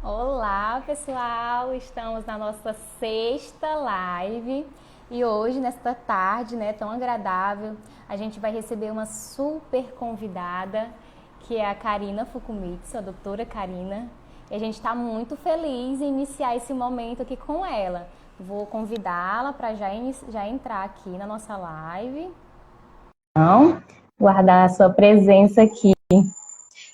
Olá, pessoal! Estamos na nossa sexta live e hoje, nesta tarde, né, tão agradável, a gente vai receber uma super convidada, que é a Karina Fukumitsu, a doutora Karina. E a gente está muito feliz em iniciar esse momento aqui com ela. Vou convidá-la para já entrar aqui na nossa live. Então, guardar a sua presença aqui.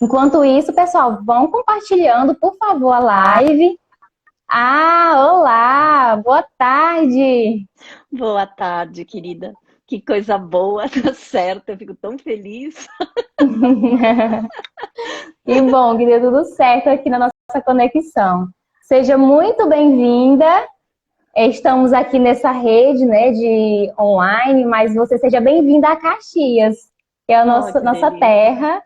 Enquanto isso, pessoal, vão compartilhando, por favor, a live. Olá, boa tarde. Boa tarde, querida. Que coisa boa, tá certo. Eu fico tão feliz. Que bom que deu tudo certo aqui na nossa conexão. Seja muito bem-vinda. Estamos aqui nessa rede, né, de online, mas você seja bem-vinda a Caxias, que é a Oh, que nossa delícia. terra.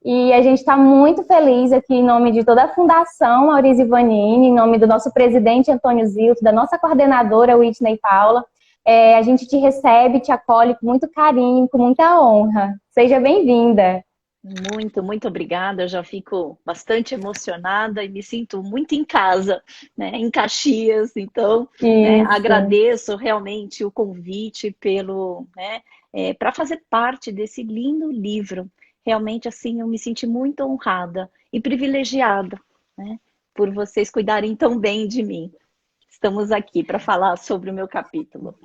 E a gente está muito feliz aqui em nome de toda a Fundação Maurício Ivanini, em nome do nosso presidente Antônio Zilto, da nossa coordenadora Whitney Paula. A gente te recebe, te acolhe com muito carinho, com muita honra. Seja bem-vinda. Muito obrigada. Eu já fico bastante emocionada e me sinto muito em casa, né, em Caxias. Então, né, Isso. agradeço realmente o convite para fazer parte desse lindo livro. Realmente, assim, eu me senti muito honrada e privilegiada, né, por vocês cuidarem tão bem de mim. Estamos aqui para falar sobre o meu capítulo.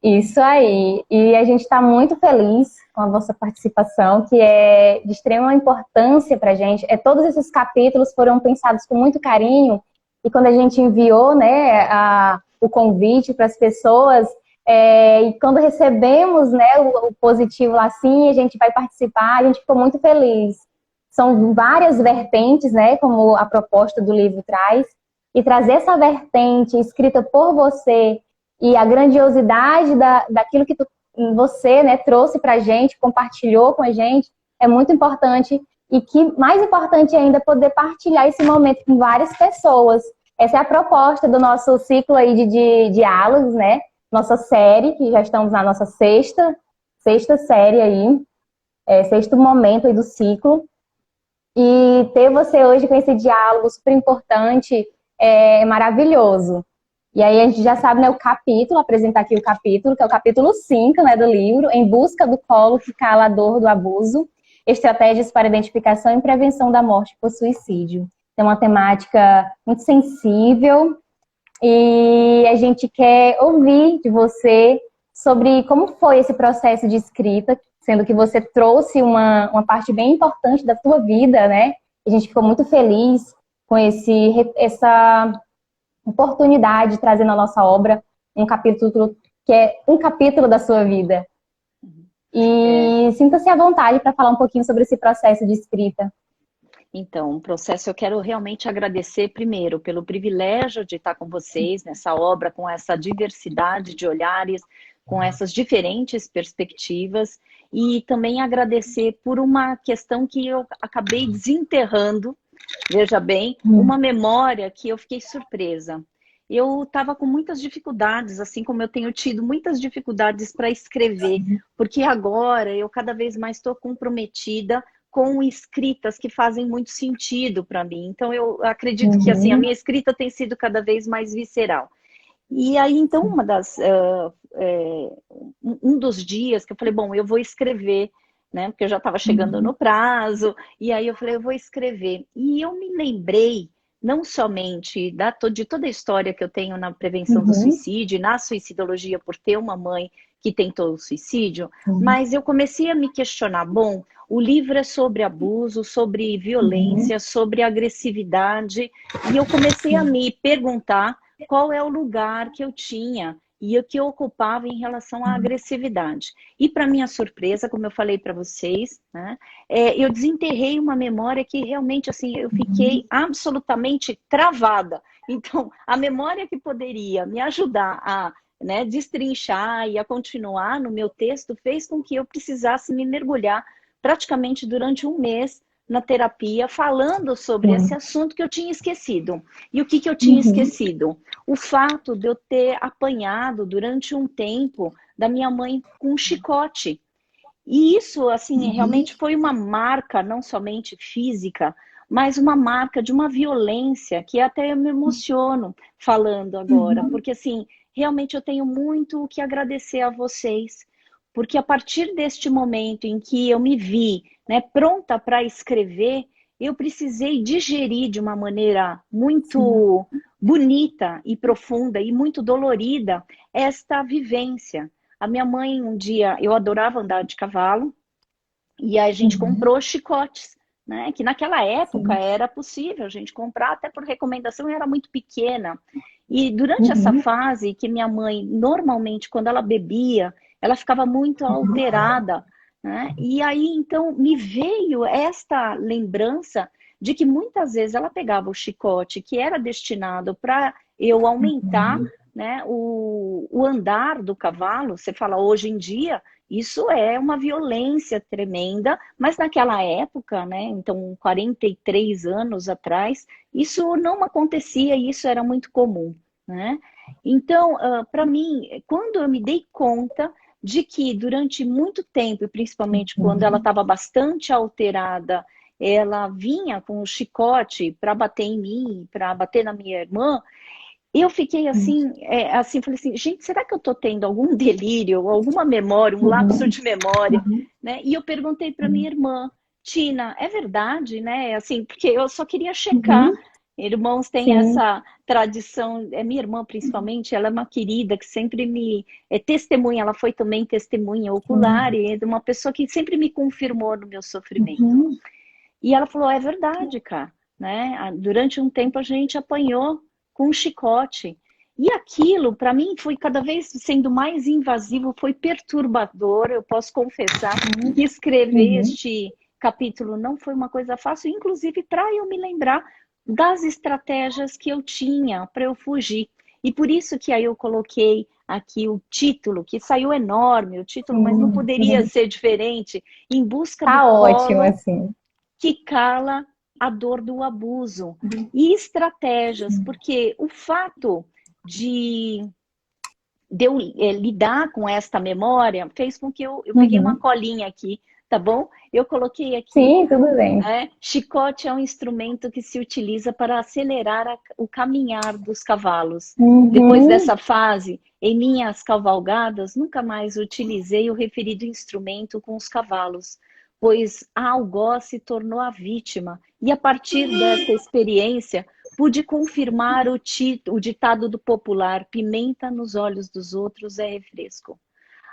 Isso aí. E a gente está muito feliz com a vossa participação, que é de extrema importância para a gente. Todos esses capítulos foram pensados com muito carinho, e quando a gente enviou, né, o convite para as pessoas, e quando recebemos, né, o positivo lá, sim, a gente vai participar, a gente ficou muito feliz. São várias vertentes, né, como a proposta do livro traz, e trazer essa vertente escrita por você e a grandiosidade daquilo que você, né, trouxe para a gente, compartilhou com a gente, é muito importante. E que mais importante ainda, poder partilhar esse momento com várias pessoas. Essa é a proposta do nosso ciclo aí de diálogos, né? Nossa série, que já estamos na nossa sexta série aí, sexto momento aí do ciclo. E ter você hoje com esse diálogo super importante é maravilhoso. E aí a gente já sabe, né, o capítulo, apresentar aqui o capítulo, que é o capítulo 5, né, do livro, Em Busca do Colo que Cala a Dor do Abuso, Estratégias para Identificação e Prevenção da Morte por Suicídio. É uma temática muito sensível e a gente quer ouvir de você sobre como foi esse processo de escrita, sendo que você trouxe uma parte bem importante da sua vida, né? A gente ficou muito feliz com essa oportunidade de trazer na nossa obra um capítulo que é um capítulo da sua vida. É, E sinta-se à vontade para falar um pouquinho sobre esse processo de escrita. então, o processo eu quero realmente agradecer primeiro pelo privilégio de estar com vocês nessa obra, com essa diversidade de olhares, com essas diferentes perspectivas, e também agradecer por uma questão que eu acabei desenterrando, veja bem, uma memória que eu fiquei surpresa. Eu estava com muitas dificuldades, assim como eu tenho tido muitas dificuldades para escrever, porque agora eu cada vez mais estou comprometida com escritas que fazem muito sentido para mim. Então eu acredito que assim a Uhum. minha escrita tem sido cada vez mais visceral. E aí então um dos dias que eu falei, bom, eu vou escrever, né? Porque eu já estava chegando no prazo. E aí eu falei, eu vou escrever. E eu me lembrei não somente de toda a história que eu tenho na prevenção do Uhum. suicídio, na suicidologia, por ter uma mãe que tentou o suicídio, Uhum. mas eu comecei a me questionar, bom, o livro é sobre abuso, sobre Uhum. violência, sobre agressividade, e eu comecei a me perguntar qual é o lugar que eu tinha e o que eu ocupava em relação à agressividade. E para minha surpresa, como eu falei para vocês, né, eu desenterrei uma memória que realmente assim eu fiquei absolutamente travada. Então, a memória que poderia me ajudar a, né, destrinchar e a continuar no meu texto fez com que eu precisasse me mergulhar praticamente durante um mês na terapia, falando sobre esse Sim. assunto que eu tinha esquecido. E o que eu tinha Uhum. esquecido? O fato de eu ter apanhado durante um tempo da minha mãe com um chicote. E isso, assim, realmente foi uma marca, não somente física, mas uma marca de uma violência que até eu me emociono falando agora, porque assim, realmente eu tenho muito o que agradecer a vocês, porque a partir deste momento em que eu me vi, né, pronta para escrever, eu precisei digerir de uma maneira muito bonita e profunda e muito dolorida esta vivência. A minha mãe, um dia, eu adorava andar de cavalo, e a gente comprou chicotes, né? Que naquela época era possível a gente comprar, até por recomendação, era muito pequena. E durante essa fase, que minha mãe, normalmente, quando ela bebia, ela ficava muito alterada, né? E aí, então, me veio esta lembrança de que muitas vezes ela pegava o chicote que era destinado para eu aumentar, né, o andar do cavalo. Você fala, hoje em dia, isso é uma violência tremenda, mas naquela época, né, então 43 anos atrás, isso não acontecia e isso era muito comum, né? Então, para mim, quando eu me dei conta de que durante muito tempo, e principalmente quando ela estava bastante alterada, ela vinha com o chicote para bater em mim, para bater na minha irmã, eu fiquei assim, assim, falei assim, gente, será que eu estou tendo algum delírio, alguma memória, um lapso de memória, né? E eu perguntei para minha irmã, Tina, é verdade, né? Assim, porque eu só queria checar. Irmãos têm essa tradição, minha irmã principalmente, ela é uma querida que sempre me testemunha, ela foi também testemunha ocular e é uma pessoa que sempre me confirmou no meu sofrimento. E ela falou, é verdade, cara, né? Durante um tempo a gente apanhou com um chicote. E aquilo, para mim, foi cada vez sendo mais invasivo, foi perturbador. Eu posso confessar que escrever este capítulo não foi uma coisa fácil, inclusive para eu me lembrar das estratégias que eu tinha para eu fugir. E por isso que aí eu coloquei aqui o título, que saiu enorme, o título, mas não poderia ser diferente, Em Busca do Tá ótimo, Colo assim. que cala a dor do abuso. E estratégias, porque o fato de eu lidar com esta memória fez com que eu peguei uma colinha aqui, tá bom? Eu coloquei aqui, Sim, tudo bem. chicote é um instrumento que se utiliza para acelerar o caminhar dos cavalos. Depois dessa fase, em minhas cavalgadas, nunca mais utilizei o referido instrumento com os cavalos, pois a algoz se tornou a vítima. E a partir dessa experiência, pude confirmar o ditado do popular: pimenta nos olhos dos outros é refresco.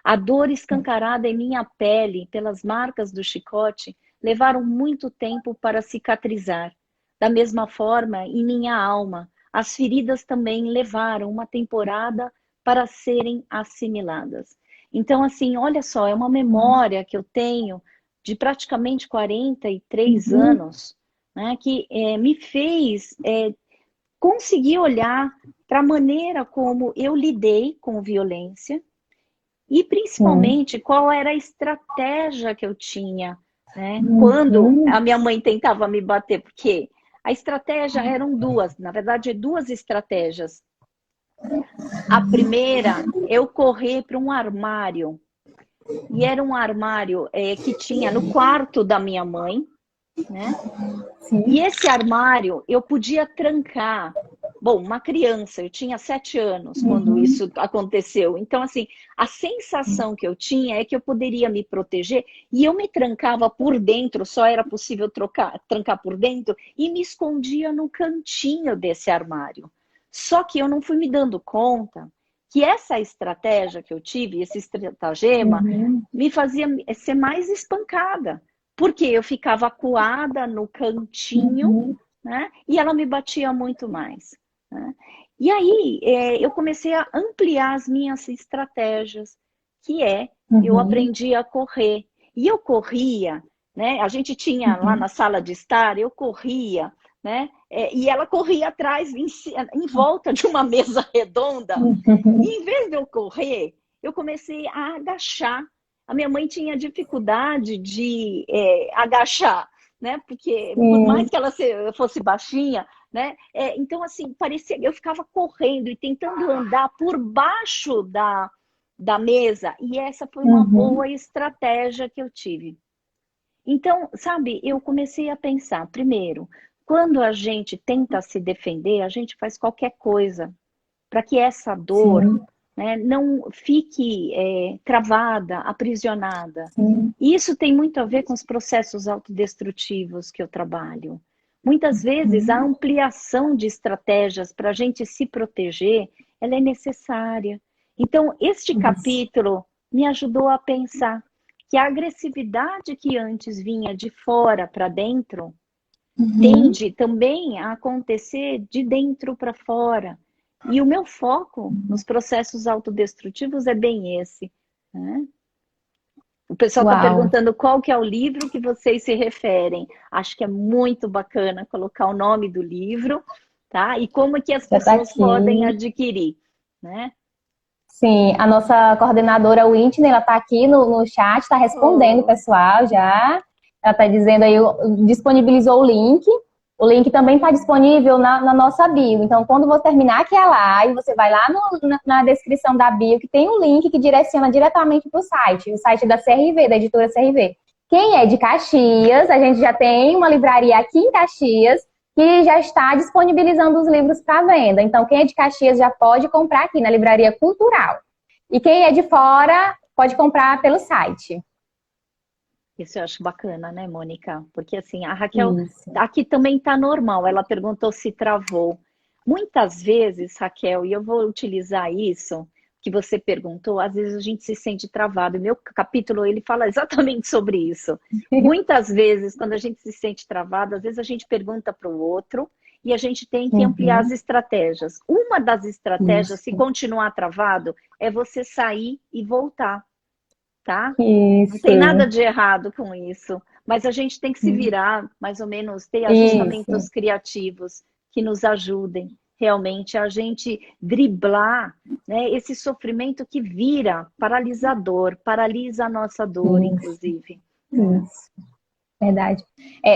A dor escancarada em minha pele pelas marcas do chicote levaram muito tempo para cicatrizar. Da mesma forma, em minha alma, as feridas também levaram uma temporada para serem assimiladas. Então, assim, olha só, é uma memória que eu tenho de praticamente 43 anos, né, que me fez conseguir olhar para a maneira como eu lidei com violência e principalmente qual era a estratégia que eu tinha, né? Quando a minha mãe tentava me bater, porque a estratégia eram duas, na verdade, duas estratégias. A primeira, eu correr para um armário, e era um armário que tinha no quarto da minha mãe, né? E esse armário eu podia trancar. Bom, uma criança, eu tinha 7 anos quando isso aconteceu. Então, assim, a sensação que eu tinha é que eu poderia me proteger e eu me trancava por dentro, só era possível trancar por dentro, e me escondia no cantinho desse armário. Só que eu não fui me dando conta que essa estratégia que eu tive, esse estratagema, me fazia ser mais espancada. Porque eu ficava acuada no cantinho, né? E ela me batia muito mais. Né? E aí eu comecei a ampliar as minhas estratégias, que eu aprendi a correr. E eu corria, né? A gente tinha lá na sala de estar, eu corria, né? E ela corria atrás, em volta de uma mesa redonda. E em vez de eu correr, eu comecei a agachar. A minha mãe tinha dificuldade de agachar, né? Porque por mais que ela fosse baixinha, né? Então, assim, parecia que eu ficava correndo e tentando andar por baixo da mesa. E essa foi uma boa estratégia que eu tive. Então, sabe, eu comecei a pensar, primeiro, quando a gente tenta se defender, a gente faz qualquer coisa para que essa dor, Sim, né, não fique travada, aprisionada. sim. E isso tem muito a ver com os processos autodestrutivos que eu trabalho. Muitas vezes a Uhum. ampliação de estratégias para a gente se proteger, ela é necessária. Então, este Isso. capítulo me ajudou a pensar que a agressividade que antes vinha de fora para dentro Uhum. tende também a acontecer de dentro para fora. E o meu foco nos processos autodestrutivos é bem esse, né? O pessoal está Uau, perguntando qual que é o livro que vocês se referem. Acho que é muito bacana colocar o nome do livro, tá? E como que as já está pessoas podem aqui. adquirir, né? Sim, a nossa coordenadora Whitney, ela está aqui no chat, está respondendo o Oh, pessoal já. Ela está dizendo aí, disponibilizou o link. O link também está disponível na nossa bio. Então, quando você terminar aqui a live, você vai lá na descrição da bio, que tem um link que direciona diretamente para o site da CRV, da editora CRV. Quem é de Caxias, a gente já tem uma livraria aqui em Caxias, que já está disponibilizando os livros para venda. Então, quem é de Caxias já pode comprar aqui na Livraria Cultural. E quem é de fora pode comprar pelo site. isso eu acho bacana, né, Mônica? Porque assim, a Raquel Isso. aqui também está normal. Ela perguntou se travou. Muitas vezes, Raquel, e eu vou utilizar isso que você perguntou, às vezes a gente se sente travado. Meu capítulo, ele fala exatamente sobre isso. Muitas vezes, quando a gente se sente travado, às vezes a gente pergunta para o outro e a gente tem que ampliar as Uhum. estratégias. Uma das estratégias, se Isso. continuar travado, é você sair e voltar, tá? Não tem nada Isso. de errado com isso, mas a gente tem que se virar, mais ou menos, ter Isso. ajustamentos criativos que nos ajudem realmente a gente driblar, né, esse sofrimento que vira paralisador, paralisa a nossa dor, Isso. inclusive. É. Isso. Verdade.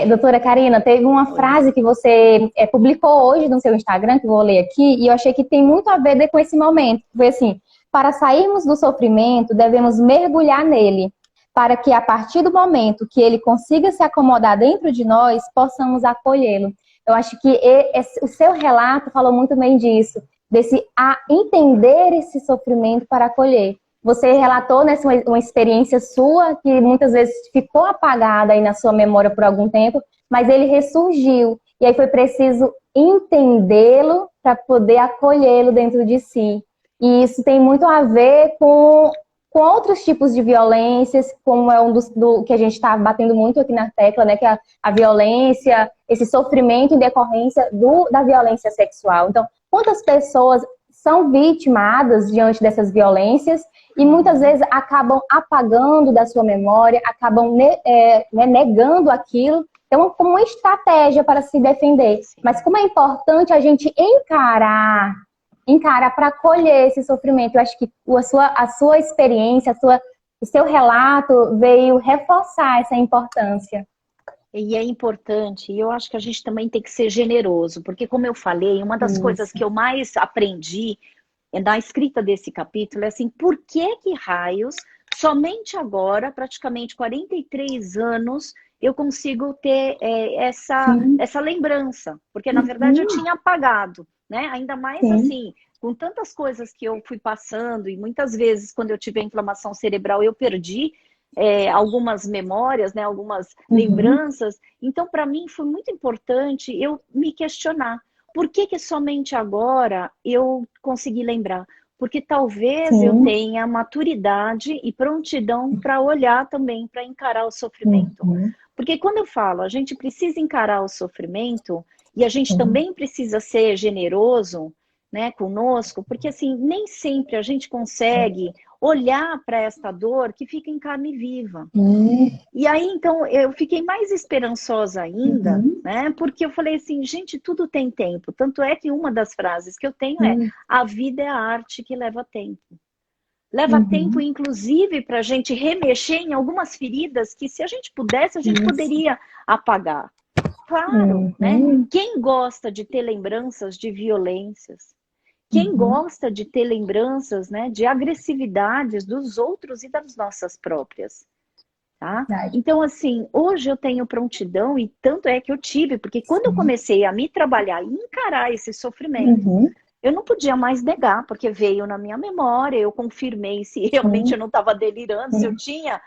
Doutora Karina, teve uma Oi. frase que você publicou hoje no seu Instagram, que eu vou ler aqui, e eu achei que tem muito a ver com esse momento. Foi assim: para sairmos do sofrimento, devemos mergulhar nele, para que a partir do momento que ele consiga se acomodar dentro de nós, possamos acolhê-lo. Eu acho que o seu relato falou muito bem disso, desse a entender esse sofrimento para acolher. Você relatou nessa uma experiência sua que muitas vezes ficou apagada aí na sua memória por algum tempo, mas ele ressurgiu. E aí foi preciso entendê-lo para poder acolhê-lo dentro de si. E isso tem muito a ver com outros tipos de violências, como é que a gente está batendo muito aqui na tecla, né? Que é a violência, esse sofrimento em decorrência da violência sexual. Então, quantas pessoas são vitimadas diante dessas violências e muitas Uhum. vezes acabam apagando da sua memória, acabam negando aquilo, então como uma estratégia para se defender. Mas Sim. como é importante a gente encarar para acolher esse sofrimento. Eu acho que a sua experiência, o seu relato veio reforçar essa importância. E é importante, e eu acho que a gente também tem que ser generoso, porque como eu falei, uma das coisas Isso. que eu mais aprendi na escrita desse capítulo é assim, por que raios, somente agora, praticamente 43 anos, eu consigo ter Sim. essa lembrança? Porque, na verdade, eu Uhum. tinha apagado, né? Ainda mais Sim. assim, com tantas coisas que eu fui passando, e muitas vezes, quando eu tive a inflamação cerebral, eu perdi algumas memórias, né, algumas Uhum. lembranças. Então, para mim, foi muito importante eu me questionar. Por que somente agora eu consegui lembrar? Porque talvez eu Sim. tenha maturidade e prontidão para olhar também, para encarar o sofrimento. Uhum. Porque quando eu falo, a gente precisa encarar o sofrimento e a gente Sim. também precisa ser generoso, né, conosco, porque assim, nem sempre a gente consegue olhar para esta dor que fica em carne viva. Uhum. E aí, então, eu fiquei mais esperançosa ainda, Uhum. né? Porque eu falei assim, gente, tudo tem tempo. Tanto é que uma das frases que eu tenho é: Sim. a vida é a arte que leva tempo. Leva tempo, Uhum. inclusive, para a gente remexer em algumas feridas que, se a gente pudesse, a gente Isso. poderia apagar. Claro, né? Uhum. Quem gosta de ter lembranças de violências? Quem Uhum. gosta de ter lembranças, né, de agressividades dos outros e das nossas próprias? Tá? Verdade. Então, assim, hoje eu tenho prontidão, e tanto é que eu tive, porque quando eu comecei a me trabalhar e encarar esse sofrimento, Uhum. eu não podia mais negar, porque veio na minha memória, eu confirmei se realmente Sim. eu não estava delirando, se eu Sim. tinha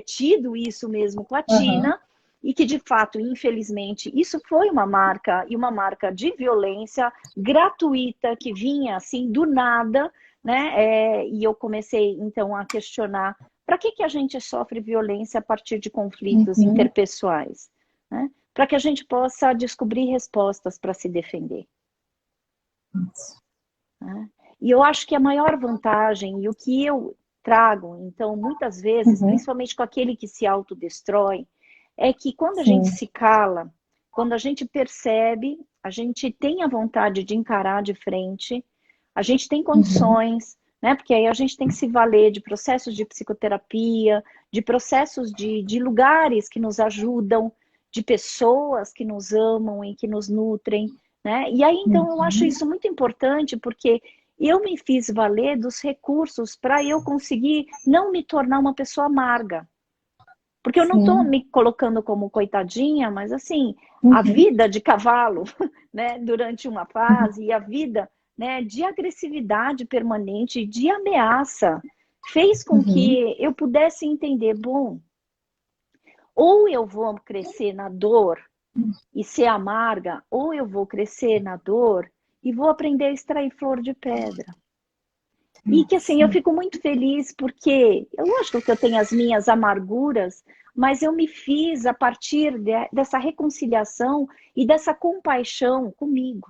tido isso mesmo com a Uhum. Tina, e que de fato, infelizmente, isso foi uma marca, e uma marca de violência gratuita, que vinha assim do nada, né? E eu comecei então a questionar para que a gente sofre violência a partir de conflitos Uhum. interpessoais, né? Para que a gente possa descobrir respostas para se defender. Né? E eu acho que a maior vantagem, e o que eu trago, então, muitas vezes, Uhum. principalmente com aquele que se autodestrói, é que quando a gente Sim. se cala, quando a gente percebe, a gente tem a vontade de encarar de frente, a gente tem Uhum. condições, né? Porque aí a gente tem que se valer de processos de psicoterapia, de processos de lugares que nos ajudam, de pessoas que nos amam e que nos nutrem, né? E aí, então, eu acho Uhum. isso muito importante, porque eu me fiz valer dos recursos para eu conseguir não me tornar uma pessoa amarga. Porque eu não estou Sim. me colocando como coitadinha, mas assim, a Uhum. vida de cavalo, né, durante uma fase, e a vida, né, de agressividade permanente, de ameaça, fez com Uhum. que eu pudesse entender, bom, ou eu vou crescer na dor e ser amarga, ou eu vou crescer na dor e vou aprender a extrair flor de pedra. E que assim, eu Sim. fico muito feliz porque, é lógico que eu tenho as minhas amarguras, mas eu me fiz a partir dessa reconciliação e dessa compaixão comigo,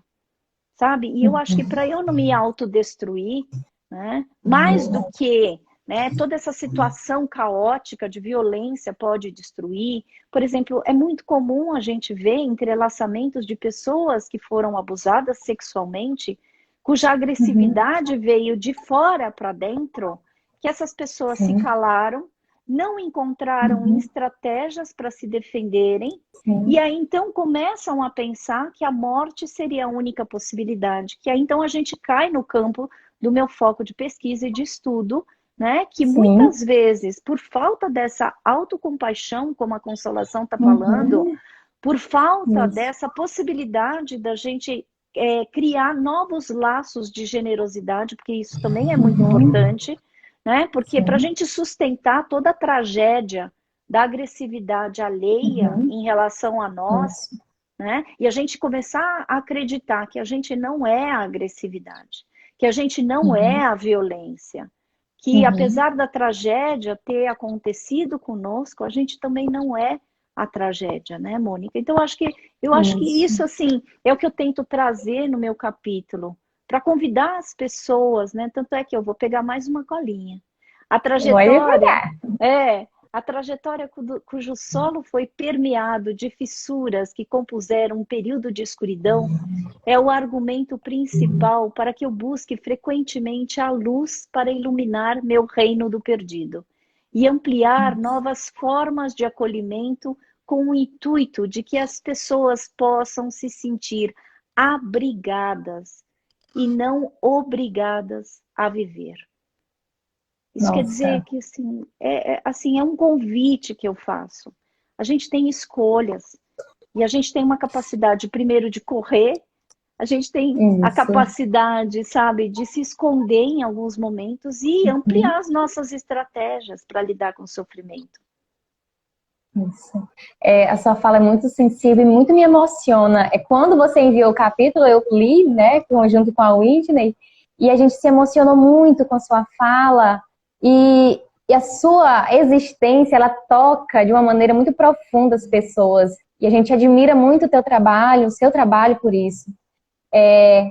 sabe? E eu acho que para eu não me autodestruir, né, mais do que, né, toda essa situação caótica de violência pode destruir. Por exemplo, é muito comum a gente ver entrelaçamentos de pessoas que foram abusadas sexualmente, cuja Uhum. agressividade veio de fora para dentro, que essas pessoas se Sim. calaram, não encontraram Uhum. estratégias para se defenderem, e Sim. aí então começam a pensar que a morte seria a única possibilidade, que aí então a gente cai no campo do meu foco de pesquisa e de estudo, né? Que Sim. muitas vezes, por falta dessa autocompaixão, como a Consolação está falando, Uhum. por falta Isso. dessa possibilidade da gente criar novos laços de generosidade, porque isso também é muito Uhum. importante, né? Porque para a Sim. gente sustentar toda a tragédia da agressividade alheia Uhum. em relação a nós, Isso. né? E a gente começar a acreditar que a gente não é a agressividade, que a gente não é Uhum. a violência, que Uhum. apesar da tragédia ter acontecido conosco, a gente também não é a tragédia, né, Mônica? Então eu acho que Isso. isso assim é o que eu tento trazer no meu capítulo, para convidar as pessoas, né? Tanto é que eu vou pegar mais uma colinha. A Pode trajetória pegar. a trajetória cujo solo foi permeado de fissuras que compuseram um período de escuridão é o argumento principal para que eu busque frequentemente a luz para iluminar meu reino do perdido e ampliar novas formas de acolhimento com o intuito de que as pessoas possam se sentir abrigadas e não obrigadas a viver. Isso quer dizer Nossa. que assim, é um convite que eu faço. A gente tem escolhas e a gente tem uma capacidade, primeiro, de correr, a gente tem a Isso. capacidade, sabe, de se esconder em alguns momentos e Uhum. ampliar as nossas estratégias para lidar com o sofrimento. Isso. A sua fala é muito sensível e muito me emociona. É quando você enviou o capítulo, eu li, né, junto com a Whitney, e a gente se emocionou muito com a sua fala e a sua existência, ela toca de uma maneira muito profunda as pessoas. E a gente admira muito o teu trabalho, o seu trabalho por isso.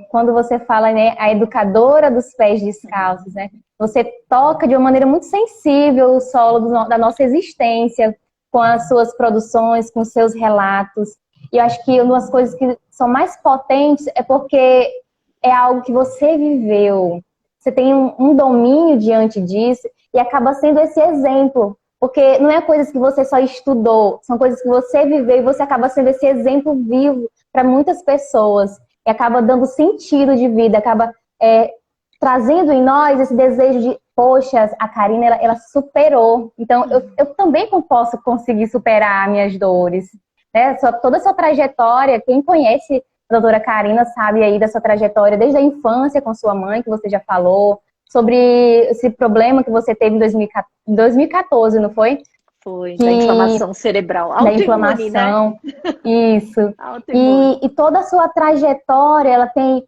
Quando você fala, né, a educadora dos pés descalços, né? Você toca de uma maneira muito sensível o solo da nossa existência, com as suas produções, com os seus relatos. E eu acho que uma das coisas que são mais potentes é porque é algo que você viveu. Você tem um domínio diante disso e acaba sendo esse exemplo. Porque não é coisas que você só estudou, são coisas que você viveu e você acaba sendo esse exemplo vivo para muitas pessoas. E acaba dando sentido de vida, acaba trazendo em nós esse desejo de poxa, a Karina, ela superou. Então, eu também posso conseguir superar minhas dores. Né? Toda a sua trajetória, quem conhece a doutora Karina sabe aí da sua trajetória desde a infância com sua mãe, que você já falou, sobre esse problema que você teve em 2014, não foi? Foi, da inflamação cerebral, da autoimune, né? inflamação, isso. Autoimune. E toda a sua trajetória, ela tem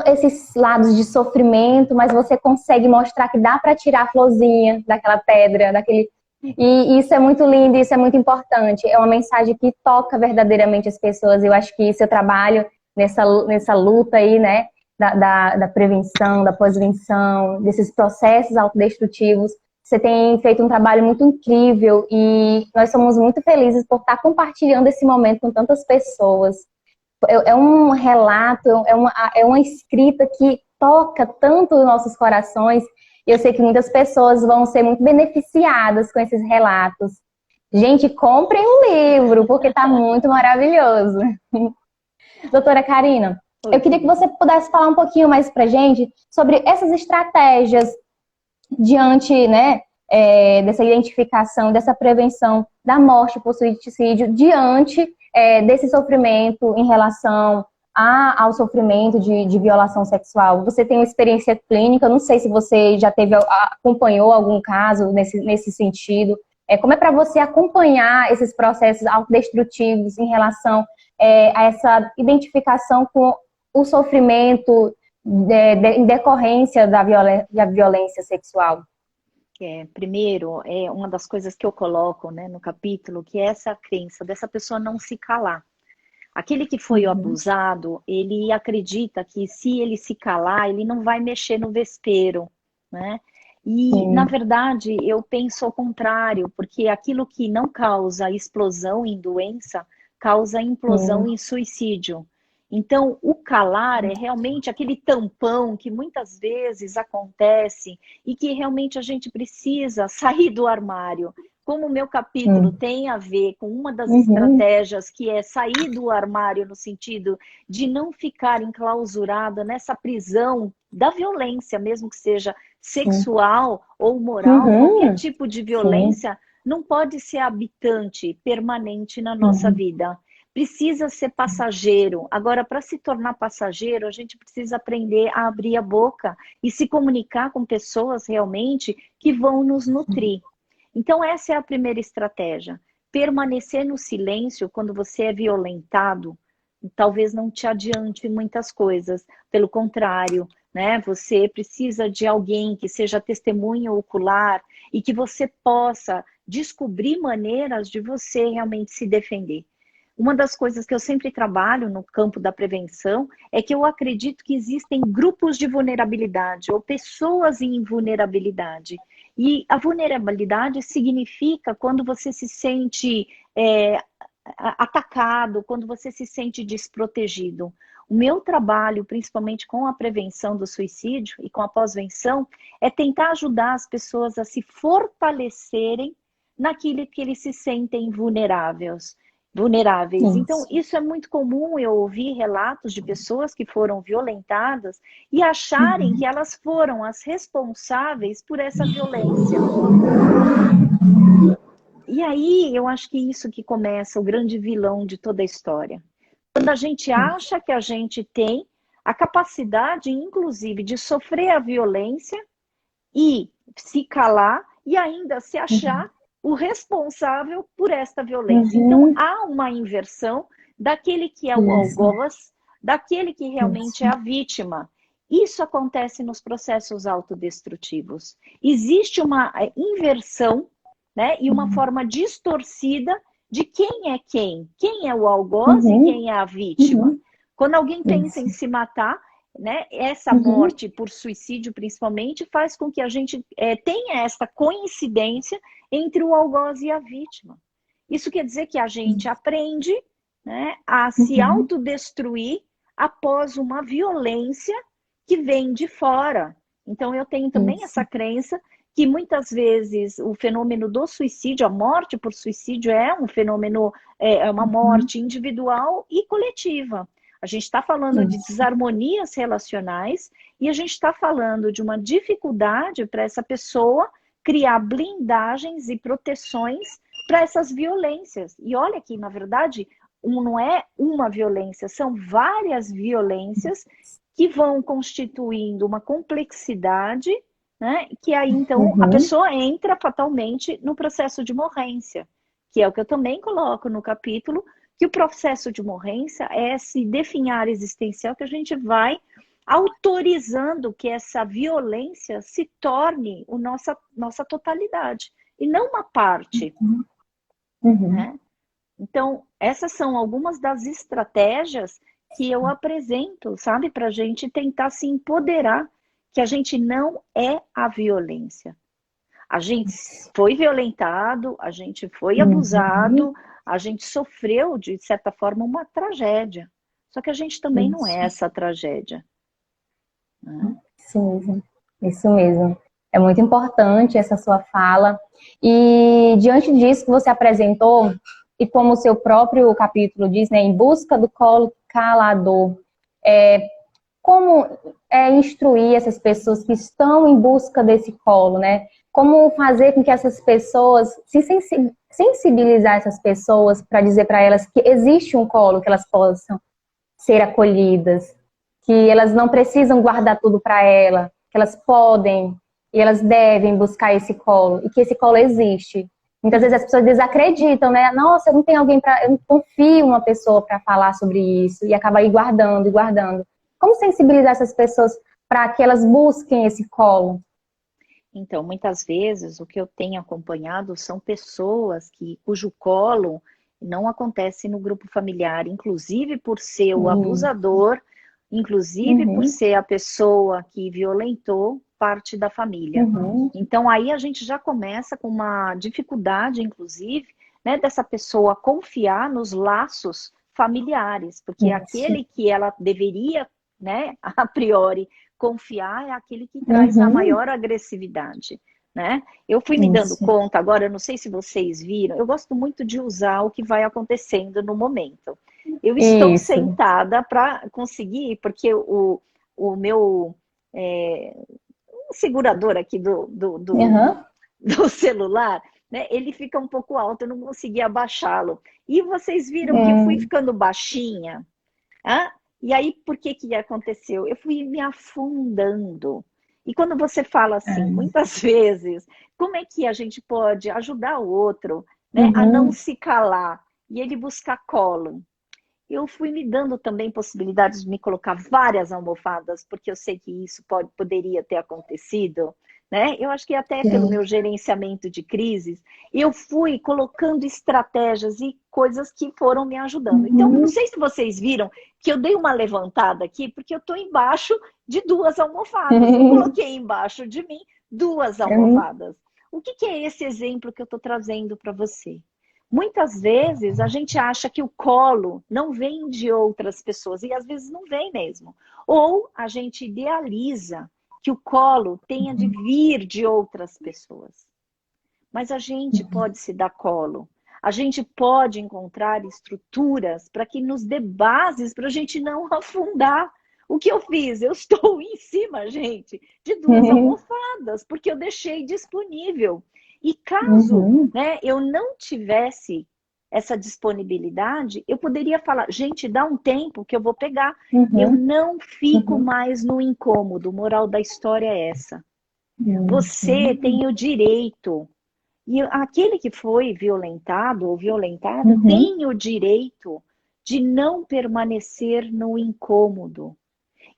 esses lados de sofrimento, mas você consegue mostrar que dá para tirar a florzinha daquela pedra, daquele. E isso é muito lindo, isso é muito importante. É uma mensagem que toca verdadeiramente as pessoas. Eu acho que seu trabalho nessa luta aí, né, da prevenção, da pós-venção, desses processos autodestrutivos, você tem feito um trabalho muito incrível e nós somos muito felizes por estar compartilhando esse momento com tantas pessoas. É um relato, é uma escrita que toca tanto os nossos corações e eu sei que muitas pessoas vão ser muito beneficiadas com esses relatos. Gente, comprem o livro, porque está muito maravilhoso. Doutora Karina, eu queria que você pudesse falar um pouquinho mais pra gente sobre essas estratégias diante, né, dessa identificação, dessa prevenção da morte por suicídio, diante desse sofrimento em relação ao sofrimento de violação sexual. Você tem uma experiência clínica, não sei se você já acompanhou algum caso nesse sentido. Como é para você acompanhar esses processos autodestrutivos em relação a essa identificação com o sofrimento em decorrência da violência sexual? Primeiro, uma das coisas que eu coloco, né, no capítulo, que é essa crença dessa pessoa não se calar. Aquele que foi abusado, ele acredita que se ele se calar, ele não vai mexer no vespeiro, né? E, na verdade, eu penso ao contrário, porque aquilo que não causa explosão em doença, causa implosão em suicídio. Então, o calar é realmente aquele tampão que muitas vezes acontece e que realmente a gente precisa sair do armário. Como o meu capítulo tem a ver com uma das estratégias que é sair do armário no sentido de não ficar enclausurada nessa prisão da violência, mesmo que seja sexual ou moral, qualquer tipo de violência não pode ser habitante, permanente na nossa vida. Precisa ser passageiro. Agora, para se tornar passageiro, a gente precisa aprender a abrir a boca e se comunicar com pessoas realmente que vão nos nutrir. Então, essa é a primeira estratégia. Permanecer no silêncio quando você é violentado, talvez não te adiante muitas coisas. Pelo contrário, né? Você precisa de alguém que seja testemunha ocular e que você possa descobrir maneiras de você realmente se defender. Uma das coisas que eu sempre trabalho no campo da prevenção é que eu acredito que existem grupos de vulnerabilidade ou pessoas em vulnerabilidade. E a vulnerabilidade significa quando você se sente atacado, quando você se sente desprotegido. O meu trabalho, principalmente com a prevenção do suicídio e com a pós-venção, é tentar ajudar as pessoas a se fortalecerem naquilo que eles se sentem vulneráveis. Então, isso é muito comum eu ouvir relatos de pessoas que foram violentadas e acharem que elas foram as responsáveis por essa violência. E aí, eu acho que isso que começa o grande vilão de toda a história. Quando a gente acha que a gente tem a capacidade, inclusive, de sofrer a violência e se calar e ainda se achar o responsável por esta violência. Então, há uma inversão daquele que é o algoz, daquele que realmente é a vítima. Isso acontece nos processos autodestrutivos. Existe uma inversão, né, e uma forma distorcida de quem é o algoz e quem é a vítima. Quando alguém pensa em se matar, né, essa morte por suicídio, principalmente, faz com que a gente tenha essa coincidência entre o algoz e a vítima. Isso quer dizer que a gente aprende, né, a se autodestruir após uma violência que vem de fora. Então, eu tenho também essa crença que muitas vezes o fenômeno do suicídio, a morte por suicídio é um fenômeno, é uma morte individual e coletiva. A gente está falando de desarmonias relacionais e a gente está falando de uma dificuldade para essa pessoa criar blindagens e proteções para essas violências. E olha que, na verdade, não é uma violência, são várias violências que vão constituindo uma complexidade, né? Que aí, então, a pessoa entra fatalmente no processo de morrência, que é o que eu também coloco no capítulo, que o processo de morrência é esse definhar existencial que a gente vai autorizando que essa violência se torne nossa totalidade, e não uma parte. Né? Então, essas são algumas das estratégias que eu apresento, sabe, para a gente tentar se empoderar, que a gente não é a violência. A gente foi violentado, a gente foi abusado, a gente sofreu, de certa forma, uma tragédia. Só que a gente também não é essa tragédia. Né? Isso mesmo. É muito importante essa sua fala. E diante disso que você apresentou, e como o seu próprio capítulo diz, né, em busca do colo calador, como instruir essas pessoas que estão em busca desse colo, né? Como fazer com que essas pessoas, sensibilizar essas pessoas para dizer para elas que existe um colo, que elas possam ser acolhidas, que elas não precisam guardar tudo para ela, que elas podem e elas devem buscar esse colo, e que esse colo existe. Muitas vezes as pessoas desacreditam, né? Nossa, eu não tenho alguém eu não confio em uma pessoa para falar sobre isso, e acaba aí guardando e guardando. Como sensibilizar essas pessoas para que elas busquem esse colo? Então, muitas vezes, o que eu tenho acompanhado são pessoas cujo colo não acontece no grupo familiar, inclusive por ser o abusador, inclusive por ser a pessoa que violentou parte da família. Então, aí a gente já começa com uma dificuldade, inclusive, né, dessa pessoa confiar nos laços familiares, porque aquele que ela deveria, né, a priori, confiar é aquele que traz a maior agressividade, né? Eu fui me dando conta agora, eu não sei se vocês viram, eu gosto muito de usar o que vai acontecendo no momento. Eu estou sentada para conseguir, porque o meu segurador aqui do celular, né, ele fica um pouco alto, eu não consegui abaixá-lo. E vocês viram que eu fui ficando baixinha, e aí, por que aconteceu? Eu fui me afundando. E quando você fala assim, muitas vezes, como é que a gente pode ajudar o outro, né, a não se calar e ele buscar colo? Eu fui me dando também possibilidades de me colocar várias almofadas, porque eu sei que isso poderia ter acontecido, né? Eu acho que até pelo meu gerenciamento de crises, eu fui colocando estratégias e coisas que foram me ajudando. Então, não sei se vocês viram que eu dei uma levantada aqui, porque eu estou embaixo de 2 almofadas. Eu coloquei embaixo de mim 2 almofadas. O que é esse exemplo que eu estou trazendo para você? Muitas vezes a gente acha que o colo não vem de outras pessoas, e às vezes não vem mesmo. Ou a gente idealiza que o colo tenha de vir de outras pessoas. Mas a gente pode se dar colo. A gente pode encontrar estruturas para que nos dê bases para a gente não afundar. O que eu fiz? Eu estou em cima, gente, de 2 almofadas, porque eu deixei disponível. E caso né, eu não tivesse essa disponibilidade, eu poderia falar, gente, dá um tempo que eu vou pegar. Eu não fico mais no incômodo. Moral da história é essa. Você tem o direito, e aquele que foi violentado ou violentada tem o direito de não permanecer no incômodo.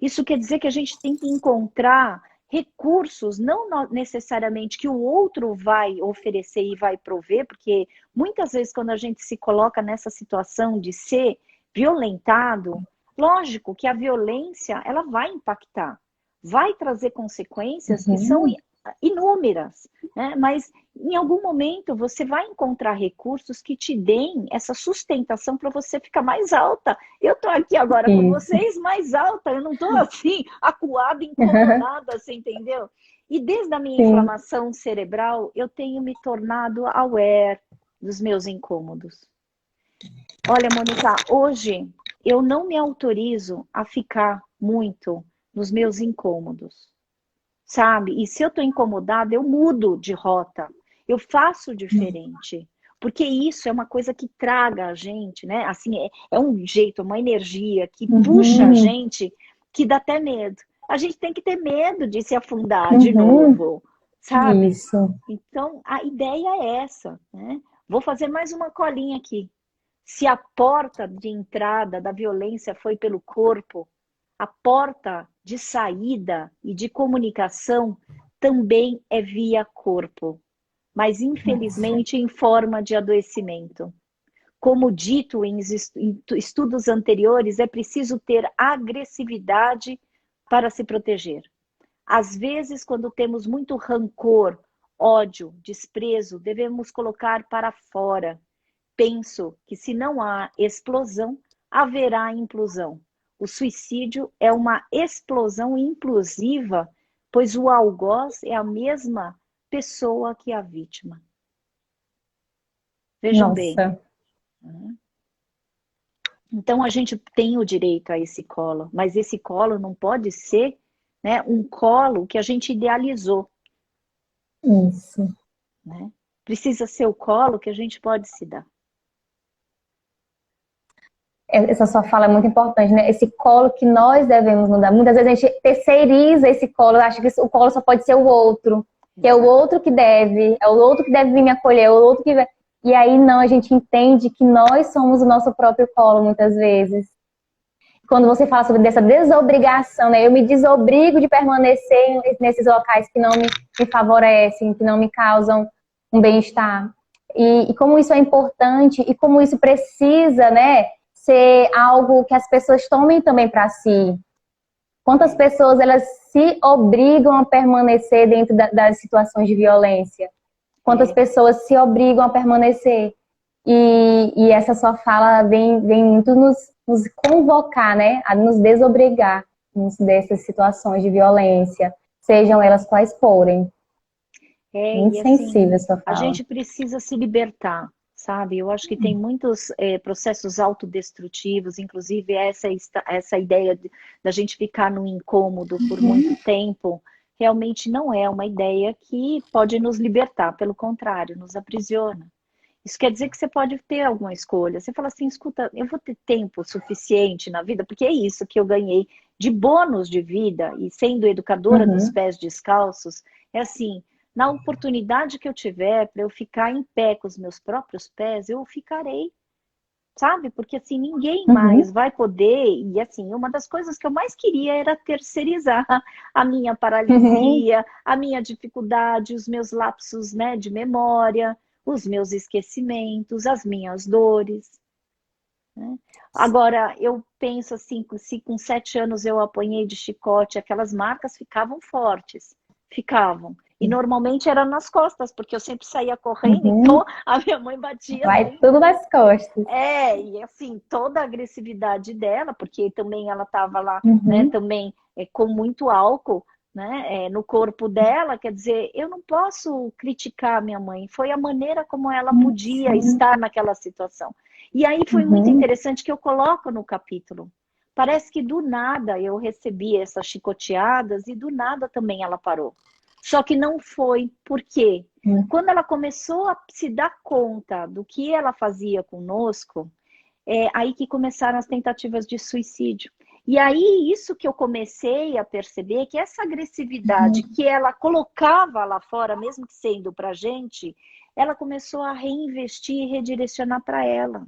Isso quer dizer que a gente tem que encontrar recursos, não necessariamente que o outro vai oferecer e vai prover, porque muitas vezes quando a gente se coloca nessa situação de ser violentado, lógico que a violência ela vai impactar, vai trazer consequências que são inúmeras, né? Mas em algum momento você vai encontrar recursos que te deem essa sustentação para você ficar mais alta. Eu estou aqui agora com vocês mais alta, eu não estou assim, acuada, incomodada, você entendeu? E desde a minha inflamação cerebral, eu tenho me tornado aware dos meus incômodos. Olha, Mônica, hoje eu não me autorizo a ficar muito nos meus incômodos, sabe? E se eu tô incomodada, eu mudo de rota, eu faço diferente. Porque isso é uma coisa que traga a gente, né? Assim, é um jeito, uma energia que puxa a Uhum. gente, que dá até medo. A gente tem que ter medo de se afundar de Uhum. novo, sabe? Isso. Então, a ideia é essa, né? Vou fazer mais uma colinha aqui. Se a porta de entrada da violência foi pelo corpo, a porta de saída e de comunicação também é via corpo, mas Nossa. infelizmente em forma de adoecimento. Como dito em estudos anteriores, é preciso ter agressividade para se proteger. Às vezes, quando temos muito rancor, ódio, desprezo, devemos colocar para fora. Penso que se não há explosão, haverá implosão. O suicídio é uma explosão implosiva, pois o algoz é a mesma pessoa que a vítima. Vejam bem. Nossa. Então a gente tem o direito a esse colo, mas esse colo não pode ser, né, um colo que a gente idealizou, Isso. né? Precisa ser o colo que a gente pode se dar. Essa sua fala é muito importante, né? Esse colo que nós devemos nos dar. Muitas vezes a gente terceiriza esse colo, acha que o colo só pode ser o outro, que é o outro que deve, é o outro que deve vir me acolher, é o outro que vai... E aí não, a gente entende que nós somos o nosso próprio colo muitas vezes. Quando você fala sobre essa desobrigação, né? Eu me desobrigo de permanecer nesses locais que não me favorecem, que não me causam um bem-estar. E como isso é importante e como isso precisa, né, ser algo que as pessoas tomem também para si. Quantas pessoas elas se obrigam a permanecer dentro das situações de violência? Quantas pessoas se obrigam a permanecer? E essa sua fala vem muito nos convocar, né, a nos desobrigar dessas situações de violência, sejam elas quais forem. Muito E sensível a assim, sua a fala. gente precisa se libertar, sabe? Eu acho que tem muitos processos autodestrutivos, inclusive essa ideia da gente ficar no incômodo por muito tempo, realmente não é uma ideia que pode nos libertar, pelo contrário, nos aprisiona. Isso quer dizer que você pode ter alguma escolha. Você fala assim, escuta, eu vou ter tempo suficiente na vida, porque é isso que eu ganhei de bônus de vida, e sendo educadora dos Uhum, pés descalços, é assim, na oportunidade que eu tiver para eu ficar em pé com os meus próprios pés, eu ficarei, sabe? Porque assim, ninguém uhum, mais vai poder, e assim, uma das coisas que eu mais queria era terceirizar a minha uhum. paralisia, a minha dificuldade, os meus lapsos, né, de memória, os meus esquecimentos, as minhas dores, né? Agora, eu penso assim, se com 7 anos eu apanhei de chicote, aquelas marcas ficavam fortes, ficavam. E normalmente era nas costas, porque eu sempre saía correndo, Uhum. então a minha mãe batia Vai sempre. tudo nas costas. E assim, toda a agressividade dela, porque também ela estava lá, né, Uhum. também com muito álcool, né, no corpo dela, quer dizer, eu não posso criticar a minha mãe, foi a maneira como ela podia Sim. estar naquela situação. E aí foi muito Uhum. interessante que eu coloco no capítulo. Parece que do nada eu recebi essas chicoteadas e do nada também ela parou. Só que não foi. Por quê? Quando ela começou a se dar conta do que ela fazia conosco, é aí que começaram as tentativas de suicídio. E aí, isso que eu comecei a perceber, que essa agressividade Uhum. que ela colocava lá fora, mesmo que sendo pra gente, ela começou a reinvestir e redirecionar para ela,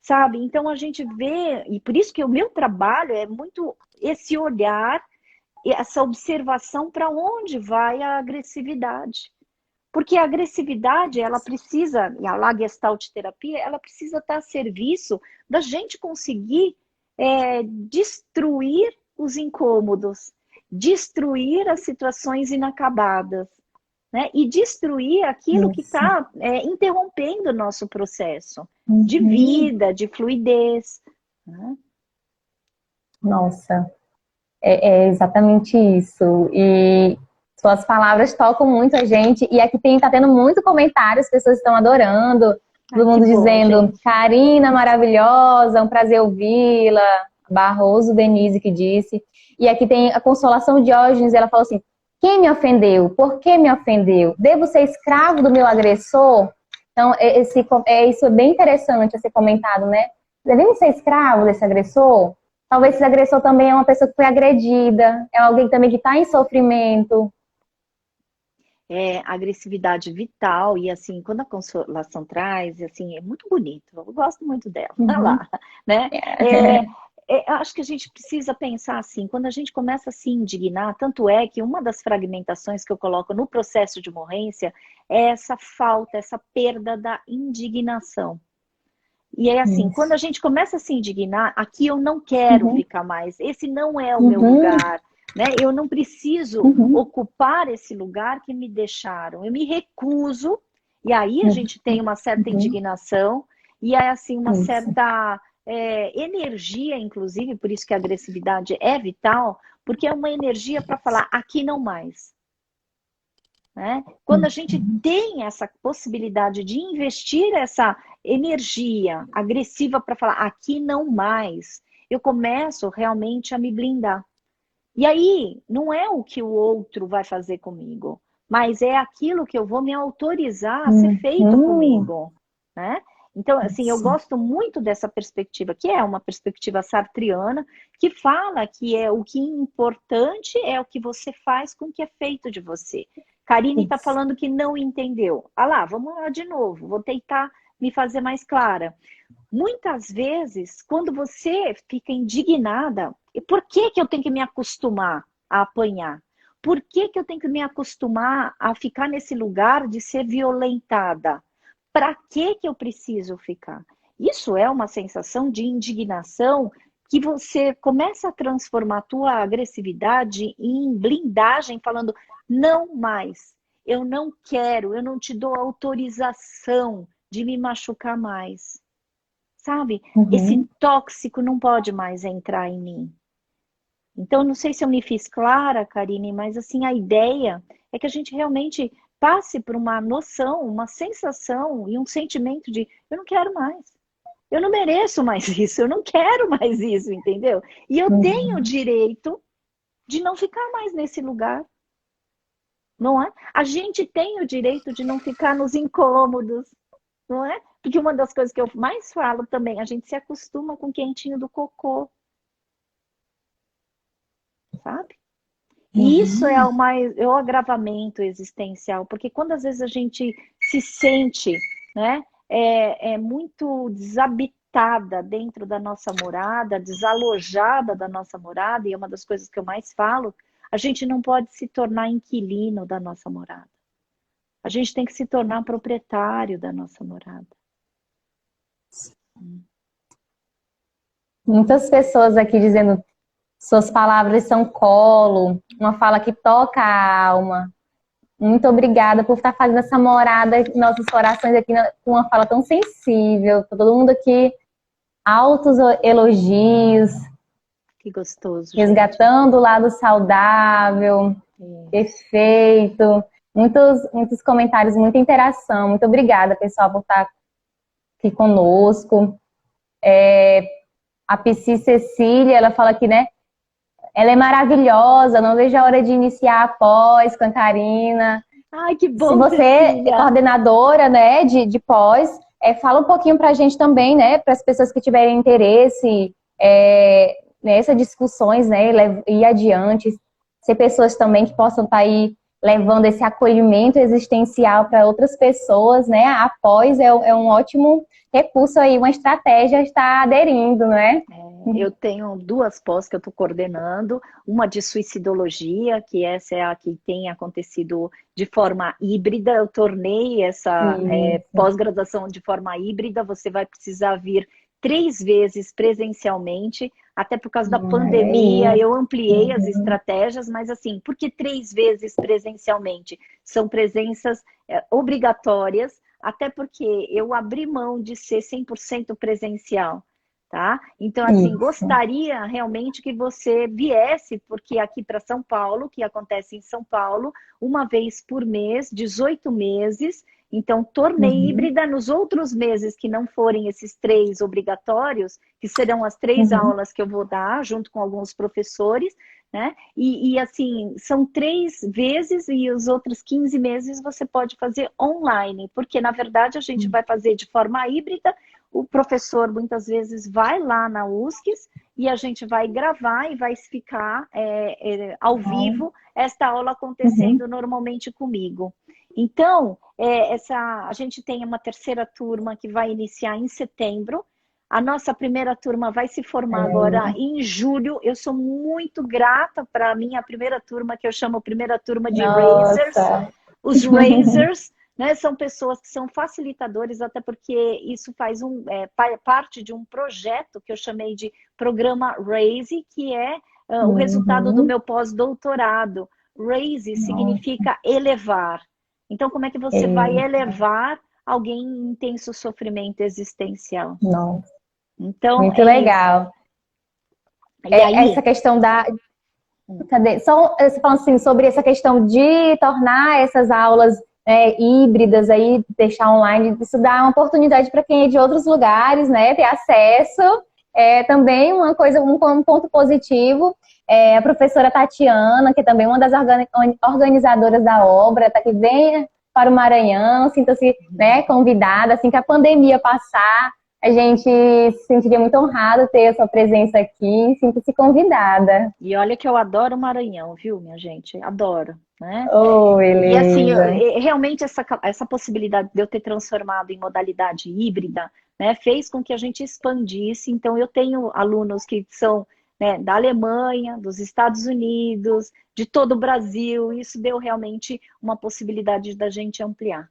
sabe? Então a gente vê, e por isso que o meu trabalho é muito esse olhar, essa observação para onde vai a agressividade. Porque a agressividade, ela precisa, e a Gestalt terapia, ela precisa estar a serviço da gente conseguir destruir os incômodos, destruir as situações inacabadas, né? E destruir aquilo que Isso. está interrompendo o nosso processo de Uhum. vida, de fluidez, né? Nossa, é exatamente isso. E suas palavras tocam muito a gente. E aqui tá tendo muito comentário, as pessoas estão adorando. Ai, Todo que mundo bom, dizendo, gente. Karina, maravilhosa, um prazer ouvi-la. Barroso Denise que disse. E aqui tem a Consolação Diógenes, ela falou assim, quem me ofendeu? Por que me ofendeu? Devo ser escravo do meu agressor? Então, isso é bem interessante a ser comentado, né? Devemos ser escravo desse agressor? Talvez esse agressor também é uma pessoa que foi agredida, é alguém também que está em sofrimento. Agressividade vital, e assim, quando a Consolação traz, assim, é muito bonito, eu gosto muito dela, olha Uhum. lá, né? É, acho que a gente precisa pensar assim, quando a gente começa a se indignar, tanto é que uma das fragmentações que eu coloco no processo de morrência é essa falta, essa perda da indignação. E é assim, quando Isso. a gente começa a se indignar, aqui eu não quero Uhum. ficar mais, esse não é o meu Uhum. lugar, né? Eu não preciso Uhum. ocupar esse lugar que me deixaram, eu me recuso, e aí a gente tem uma certa Uhum. indignação, e é assim, uma Isso. certa energia, inclusive, por isso que a agressividade é vital, porque é uma energia para falar aqui não mais. Né? Quando a gente Uhum. tem essa possibilidade de investir essa energia agressiva para falar aqui não mais, eu começo realmente a me blindar. E aí, não é o que o outro vai fazer comigo, mas é aquilo que eu vou me autorizar a ser feito Uhum. comigo, né? Então, assim, eu Isso. gosto muito dessa perspectiva, que é uma perspectiva sartriana, que fala que é o que é importante é o que você faz com o que é feito de você. Karine está Isso. falando que não entendeu. Ah lá, vamos lá de novo, vou tentar me fazer mais clara. Muitas vezes, quando você fica indignada, por que que eu tenho que me acostumar a apanhar? Por que que eu tenho que me acostumar a ficar nesse lugar de ser violentada? Para que que eu preciso ficar? Isso é uma sensação de indignação que você começa a transformar a tua agressividade em blindagem, falando não mais. Eu não quero, eu não te dou autorização de me machucar mais. Sabe? Esse Uhum. tóxico não pode mais entrar em mim. Então, não sei se eu me fiz clara, Karine, mas assim, a ideia é que a gente realmente passe por uma noção, uma sensação e um sentimento de eu não quero mais. Eu não mereço mais isso, eu não quero mais isso, entendeu? E eu tenho o Uhum. direito de não ficar mais nesse lugar, não é? A gente tem o direito de não ficar nos incômodos, não é? Porque uma das coisas que eu mais falo também, a gente se acostuma com o quentinho do cocô, sabe? E isso é Uhum. é o agravamento existencial, porque quando às vezes a gente se sente, né, muito desabitada dentro da nossa morada, desalojada da nossa morada, e é uma das coisas que eu mais falo, a gente não pode se tornar inquilino da nossa morada. A gente tem que se tornar proprietário da nossa morada. Muitas pessoas aqui dizendo suas palavras são colo, uma fala que toca a alma. Muito obrigada por estar fazendo essa morada em nossos corações aqui com uma fala tão sensível. Tá todo mundo aqui, altos elogios, Que gostoso, gente. resgatando o lado saudável, Isso. perfeito. Muitos comentários, muita interação. Muito obrigada, pessoal, por estar aqui conosco. A Psi Cecília, ela fala aqui, né? Ela é maravilhosa, não vejo a hora de iniciar a pós com a Karina. Ai, que Se bom, você é Cecília. coordenadora, né, de pós, fala um pouquinho para a gente também, né, para as pessoas que tiverem interesse nessas discussões, né, ir adiante, ser pessoas também que possam estar aí levando esse acolhimento existencial para outras pessoas, né, a pós é um ótimo recurso aí, uma estratégia está aderindo, né? Eu tenho duas pós que eu estou coordenando, uma de suicidologia, que essa é a que tem acontecido de forma híbrida. Eu tornei essa Isso. pós-graduação de forma híbrida, você vai precisar vir 3 vezes presencialmente, até por causa da É pandemia, eu isso. ampliei as Uhum. estratégias, mas assim, por que 3 vezes presencialmente? São presenças obrigatórias, até porque eu abri mão de ser 100% presencial. Tá? Então, assim, Isso. gostaria realmente que você viesse, porque aqui para São Paulo, que acontece em São Paulo, uma vez por mês, 18 meses, Então, tornei híbrida nos outros meses que não forem esses 3 obrigatórios, que serão as 3 aulas que eu vou dar, junto com alguns professores, né? E assim, são 3 vezes e os outros 15 meses você pode fazer online, porque na verdade a gente vai fazer de forma híbrida, o professor muitas vezes vai lá na USCS e a gente vai gravar e vai ficar ao vivo esta aula acontecendo normalmente comigo. Então, a gente tem uma terceira turma que vai iniciar em setembro. A nossa primeira turma vai se formar agora em julho. Eu sou muito grata para a minha primeira turma, que eu chamo primeira turma de Raisers. Os Raisers, né, são pessoas que são facilitadores, até porque isso faz parte de um projeto que eu chamei de Programa Raise, que é o resultado do meu pós-doutorado. Raise significa elevar. Então, como é que você vai elevar alguém em intenso sofrimento existencial? Nossa. Então, muito legal. Essa questão da... Cadê? Você falando assim, sobre essa questão de tornar essas aulas híbridas aí, deixar online, isso dá uma oportunidade para quem é de outros lugares, né, ter acesso. Também uma coisa, um ponto positivo. A professora Tatiana, que é também uma das organizadoras da obra, está aqui bem para o Maranhão, sinta-se, né, convidada, assim que a pandemia passar, a gente se sentiria muito honrado ter a sua presença aqui, sinta-se convidada. E olha que eu adoro o Maranhão, viu, minha gente? Adoro, né? Beleza. E assim, realmente essa possibilidade de eu ter transformado em modalidade híbrida, né, fez com que a gente expandisse. Então, eu tenho alunos que são, né, da Alemanha, dos Estados Unidos, de todo o Brasil. Isso deu realmente uma possibilidade da gente ampliar.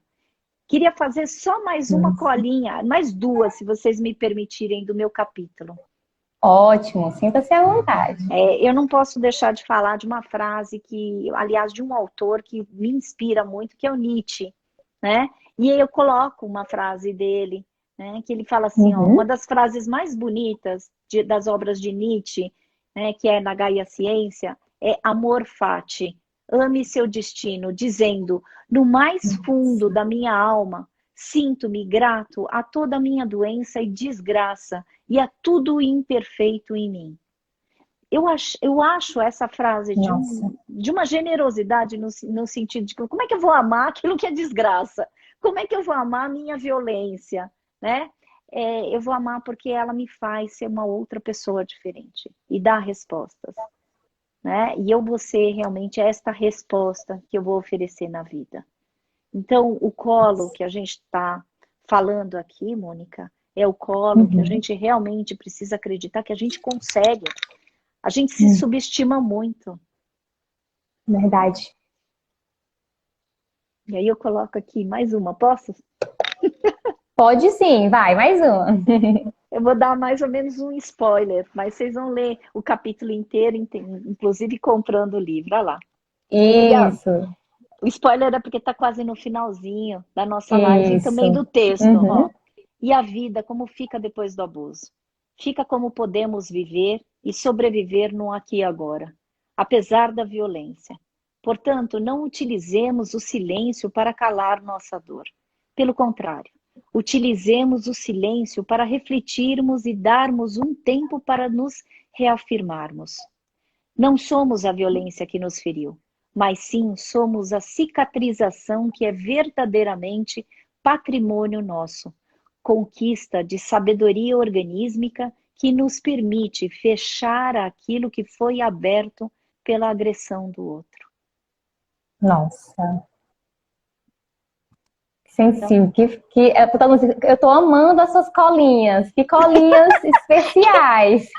Queria fazer só mais uma colinha, mais 2, se vocês me permitirem, do meu capítulo. Ótimo, sinta-se à vontade. Eu não posso deixar de falar de uma frase que, aliás, de um autor que me inspira muito, que é o Nietzsche, né? E aí eu coloco uma frase dele, né? Que ele fala assim, ó, uma das frases mais bonitas das obras de Nietzsche, né, que é na Gaia Ciência, é amor fati, ame seu destino, dizendo, no mais fundo da minha alma, sinto-me grato a toda a minha doença e desgraça e a tudo imperfeito em mim. Eu acho essa frase de uma generosidade no sentido de como é que eu vou amar aquilo que é desgraça? Como é que eu vou amar a minha violência? Né? Eu vou amar porque ela me faz ser uma outra pessoa diferente e dar respostas. Né? E eu vou ser realmente esta resposta que eu vou oferecer na vida. Então, o colo que a gente está falando aqui, Mônica, é o colo que a gente realmente precisa acreditar que a gente consegue. A gente se subestima muito. Verdade. E aí eu coloco aqui mais uma, posso? Pode sim, vai, mais uma. Eu vou dar mais ou menos um spoiler, mas vocês vão ler o capítulo inteiro, inclusive comprando o livro, olha lá. Isso. O spoiler é porque está quase no finalzinho da nossa live e também do texto. Ó. E a vida, como fica depois do abuso? Fica como podemos viver e sobreviver no aqui e agora, apesar da violência. Portanto, não utilizemos o silêncio para calar nossa dor. Pelo contrário, utilizemos o silêncio para refletirmos e darmos um tempo para nos reafirmarmos. Não somos a violência que nos feriu, mas sim somos a cicatrização que é verdadeiramente patrimônio nosso, conquista de sabedoria organísmica que nos permite fechar aquilo que foi aberto pela agressão do outro. Nossa. Sensível. Eu estou amando as suas colinhas. Que colinhas especiais.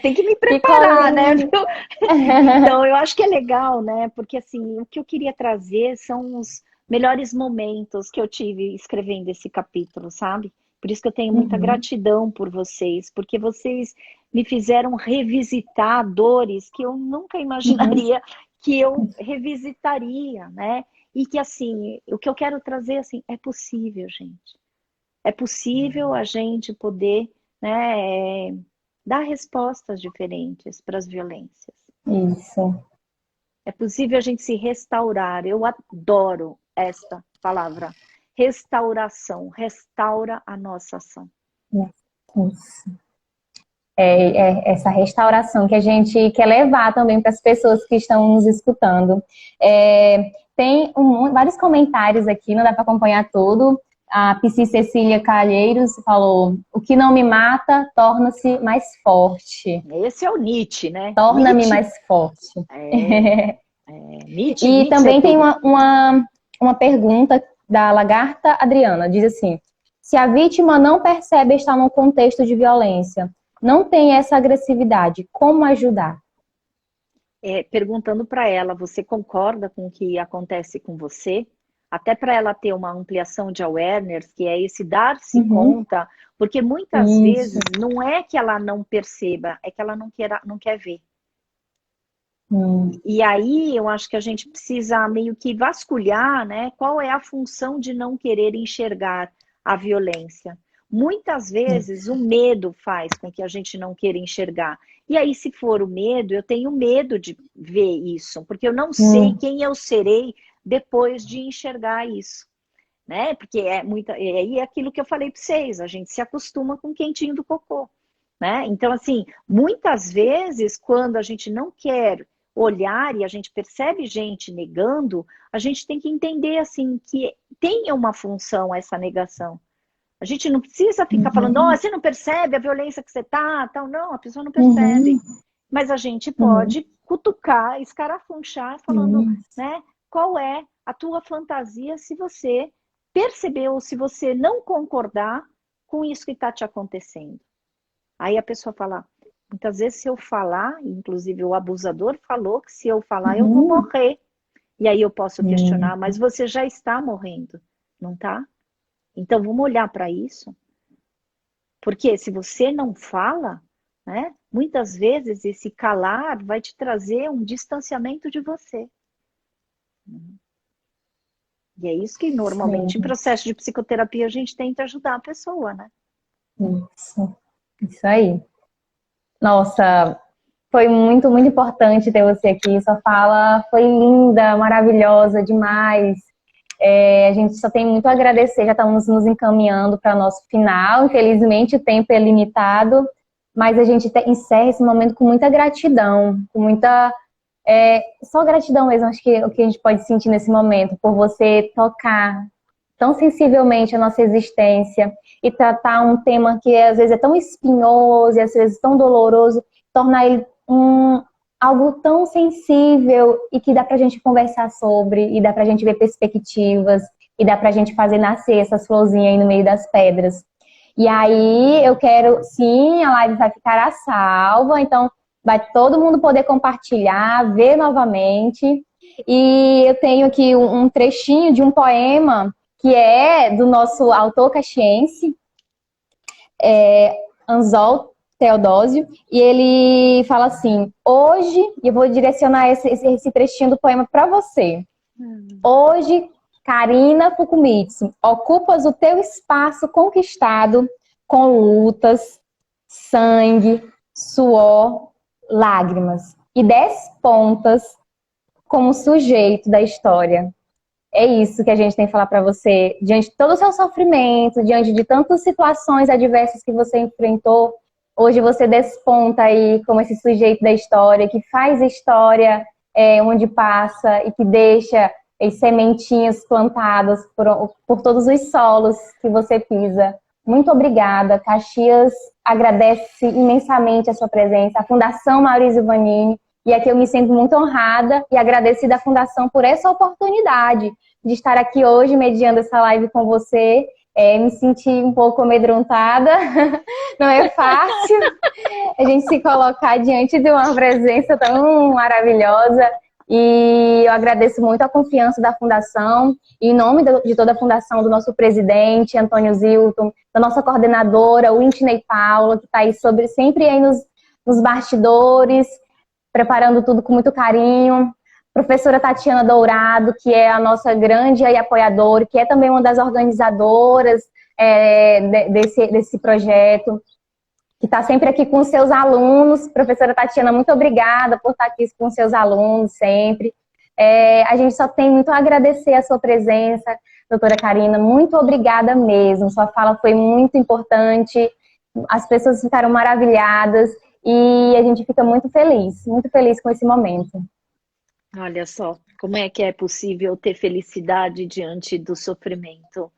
Tem que me preparar, né? Então, eu acho que é legal, né? Porque, assim, o que eu queria trazer são os melhores momentos que eu tive escrevendo esse capítulo, sabe? Por isso que eu tenho muita gratidão por vocês, porque vocês me fizeram revisitar dores que eu nunca imaginaria que eu revisitaria, né? E que, assim, o que eu quero trazer, assim, é possível, gente. É possível a gente poder, né, dar respostas diferentes para as violências. Isso. É possível a gente se restaurar. Eu adoro esta palavra. restauração, restaura a nossa ação. Isso. Essa restauração que a gente quer levar também para as pessoas que estão nos escutando. Tem vários comentários aqui, não dá para acompanhar tudo. A Psi Cecília Calheiros falou: o que não me mata torna-se mais forte. Esse é o Nietzsche, né? Torna-me mais forte. Nietzsche, e Nietzsche também tem uma pergunta da Lagarta Adriana, diz assim: se a vítima não percebe estar num contexto de violência, não tem essa agressividade, como ajudar? Perguntando para ela, você concorda com o que acontece com você? Até para ela ter uma ampliação de awareness, que é esse dar-se conta, porque muitas vezes não é que ela não perceba, é que ela não quer ver. E aí eu acho que a gente precisa meio que vasculhar, né, qual é a função de não querer enxergar a violência. Muitas vezes o medo faz com que a gente não queira enxergar. E aí, se for o medo, eu tenho medo de ver isso, porque eu não sei quem eu serei depois de enxergar isso, né? Porque aí é aquilo que eu falei para vocês, a gente se acostuma com o quentinho do cocô, né? Então, assim, muitas vezes, quando a gente não quer olhar e a gente percebe gente negando, a gente tem que entender, assim, que tem uma função essa negação. A gente não precisa ficar falando, oh, você não percebe a violência que você tá, tal. Não, a pessoa não percebe. Mas a gente pode cutucar, escarafunchar, falando, né, qual é a tua fantasia se você perceber ou se você não concordar com isso que está te acontecendo. Aí a pessoa fala, muitas vezes se eu falar, inclusive o abusador falou que se eu falar eu vou morrer. E aí eu posso questionar, mas você já está morrendo, não tá? Então, vamos olhar para isso. Porque se você não fala, né, muitas vezes esse calar vai te trazer um distanciamento de você. E é isso que normalmente em processo de psicoterapia a gente tenta ajudar a pessoa, né? Isso aí. Nossa, foi muito, muito importante ter você aqui. Sua fala foi linda, maravilhosa demais. A gente só tem muito a agradecer, já estamos nos encaminhando para o nosso final. Infelizmente, o tempo é limitado, mas a gente encerra esse momento com muita gratidão, com muita... só gratidão mesmo, acho que é o que a gente pode sentir nesse momento, por você tocar tão sensivelmente a nossa existência e tratar um tema que às vezes é tão espinhoso e às vezes tão doloroso, tornar ele algo tão sensível e que dá pra gente conversar sobre, e dá pra gente ver perspectivas, e dá pra gente fazer nascer essas florzinhas aí no meio das pedras. E aí eu quero, sim, a live vai ficar a salva, então vai todo mundo poder compartilhar, ver novamente. E eu tenho aqui um trechinho de um poema que é do nosso autor caxiense, Anzol Teodósio, e ele fala assim: hoje, e eu vou direcionar esse trechinho do poema para você. Hoje, Karina Fukumitsu, ocupas o teu espaço conquistado com lutas, sangue, suor, lágrimas, e despontas como sujeito da história. É isso que a gente tem que falar para você, diante de todo o seu sofrimento, diante de tantas situações adversas que você enfrentou. Hoje você desponta aí como esse sujeito da história, que faz história onde passa e que deixa as sementinhas plantadas por todos os solos que você pisa. Muito obrigada. Caxias agradece imensamente a sua presença, a Fundação Maurício Vanini, e aqui eu me sinto muito honrada e agradecida à Fundação por essa oportunidade de estar aqui hoje mediando essa live com você. Me senti um pouco amedrontada, não é fácil a gente se colocar diante de uma presença tão maravilhosa, e eu agradeço muito a confiança da Fundação, e em nome de toda a Fundação, do nosso presidente, Antônio Zilton, da nossa coordenadora, Wintinei Paula, que está aí sempre aí nos bastidores, preparando tudo com muito carinho. Professora Tatiana Dourado, que é a nossa grande apoiadora, que é também uma das organizadoras desse projeto, que está sempre aqui com os seus alunos. Professora Tatiana, muito obrigada por estar aqui com os seus alunos sempre. A gente só tem muito a agradecer a sua presença, doutora Karina, muito obrigada mesmo. Sua fala foi muito importante, as pessoas ficaram maravilhadas e a gente fica muito feliz com esse momento. Olha só, como é que é possível ter felicidade diante do sofrimento,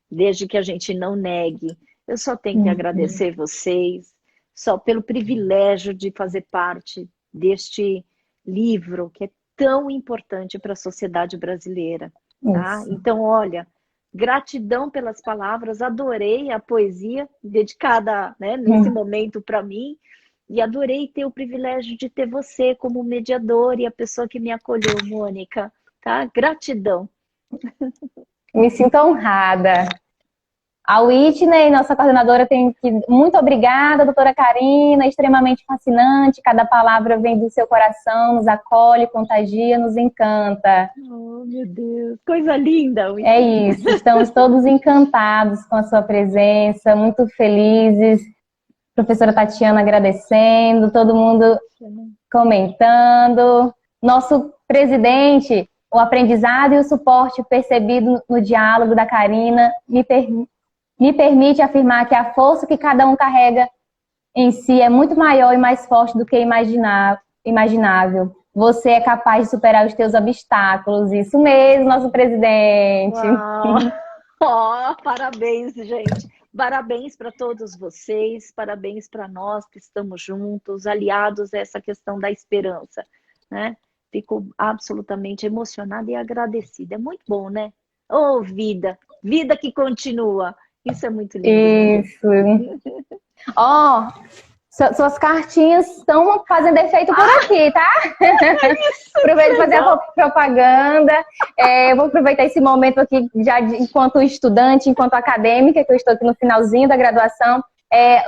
desde que a gente não negue. Eu só tenho que agradecer vocês, só pelo privilégio de fazer parte deste livro que é tão importante para a sociedade brasileira. Tá? Então, olha, gratidão pelas palavras, adorei a poesia dedicada, né, nesse momento para mim, e adorei ter o privilégio de ter você como mediador e a pessoa que me acolheu, Mônica. Tá? Gratidão. Me sinto honrada. A Whitney, nossa coordenadora, tem que... Muito obrigada, doutora Karina, extremamente fascinante. Cada palavra vem do seu coração, nos acolhe, contagia, nos encanta. Oh, meu Deus, coisa linda! Whitney. É isso, estamos todos encantados com a sua presença, muito felizes. Professora Tatiana agradecendo, todo mundo comentando. Nosso presidente, o aprendizado e o suporte percebido no diálogo da Karina me permite afirmar que a força que cada um carrega em si é muito maior e mais forte do que imaginável. Você é capaz de superar os teus obstáculos. Isso mesmo, nosso presidente. Oh, parabéns, gente. Parabéns para todos vocês, parabéns para nós que estamos juntos, aliados a essa questão da esperança, né? Fico absolutamente emocionada e agradecida. É muito bom, né? Oh, vida, vida que continua. Isso é muito lindo. Isso. Ó, suas cartinhas estão fazendo efeito por aqui, tá? Aproveito para fazer a propaganda. Eu vou aproveitar esse momento aqui, já enquanto estudante, enquanto acadêmica, que eu estou aqui no finalzinho da graduação.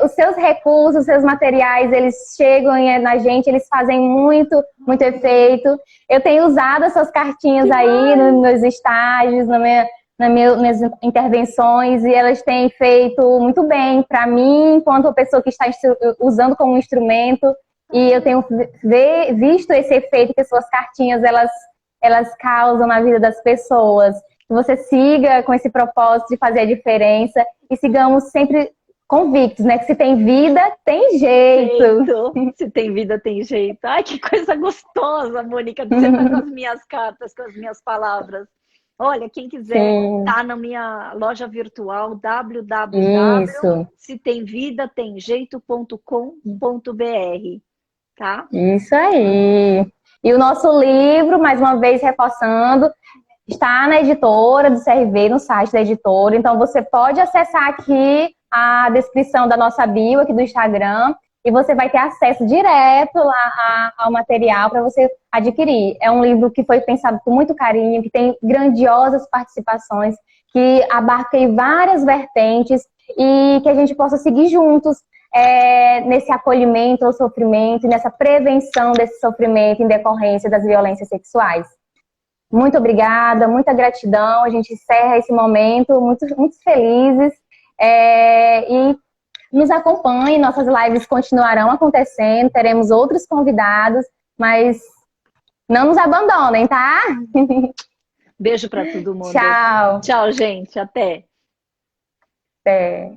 Os seus recursos, os seus materiais, eles chegam na gente, eles fazem muito efeito. Eu tenho usado essas cartinhas aí nos meus estágios, nas minhas intervenções, e elas têm feito muito bem para mim, enquanto a pessoa que está usando como instrumento, e eu tenho visto esse efeito que as suas cartinhas elas causam na vida das pessoas. Que você siga com esse propósito de fazer a diferença e sigamos sempre convictos, né? Que se tem vida, tem jeito. Se tem vida, tem jeito. Ai, que coisa gostosa, Mônica, de você estar com as minhas cartas, com as minhas palavras. Olha, quem quiser tá na minha loja virtual www.setemvidatemjeito.com.br, tá? Isso aí. E o nosso livro, mais uma vez reforçando, está na editora do CRV, no site da editora. Então você pode acessar aqui a descrição da nossa bio aqui do Instagram e você vai ter acesso direto lá ao material para você adquirir. É um livro que foi pensado com muito carinho, que tem grandiosas participações, que abarca em várias vertentes e que a gente possa seguir juntos nesse acolhimento ao sofrimento e nessa prevenção desse sofrimento em decorrência das violências sexuais. Muito obrigada, muita gratidão. A gente encerra esse momento muito felizes. E nos acompanhe, nossas lives continuarão acontecendo, teremos outros convidados, mas não nos abandonem, tá? Beijo para todo mundo. Tchau. Tchau, gente. Até. Até.